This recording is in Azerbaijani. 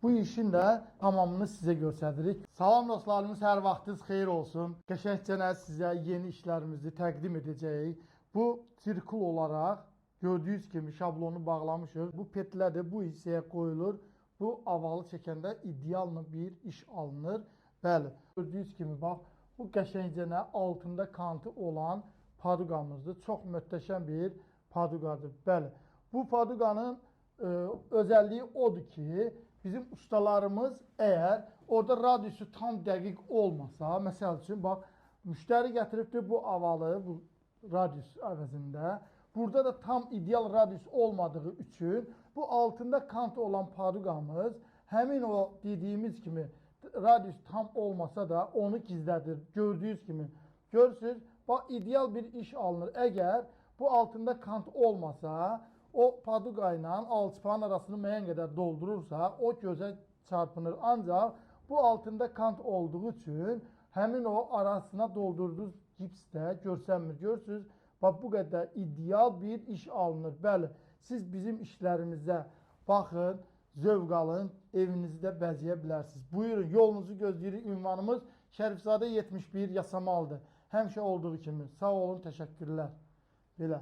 Bu işin də tamamını sizə göstəririk. Salam dostlarımız, hər vaxtınız xeyir olsun. Qəşəngcənə sizə yeni işlərimizi təqdim edəcəyik. Bu sirkul olaraq gördüyünüz kimi şablonu bağlamışıq. Bu petlə də bu hissəyə qoyulur. Bu avalı çəkəndə ideal bir iş alınır. Bəli, gördüyünüz kimi bax, bu qəşəngcənə altında kantı olan paduqamızdır. Çox möhtəşəm bir paduqadır. Bəli, bu paduqanın özəlliyi odur ki, bizim ustalarımız əgər orada radiusu tam dəqiq olmasa, məsəl üçün, bax, müştəri gətiribdir bu avalı, bu radius əvəzində, burada da tam ideal radius olmadığı üçün bu altında kant olan paduqamız həmin o dediyimiz kimi radius tam olmasa da onu gizlədir. Gördüyünüz kimi, görürsünüz, bax, ideal bir iş alınır. Əgər bu altında kant olmasa, o paduqa ilə alçıpanın arasını müəyyən qədər doldurursa, o gözə çarpınır. Ancaq bu altında kant olduğu üçün həmin o arasına doldurduğunuz gips də görsənmir. Görürsünüz, bax, bu qədər ideal bir iş alınır. Bəli, siz bizim işlərimizə baxın, zövq alın, evinizi də bəzəyə bilərsiniz. Buyurun, yolunuzu gözləyirik. Ünvanımız Şərifzadə 71 Yasamaldır. Həmişə olduğu kimi. Sağ olun, təşəkkürlər. Belə.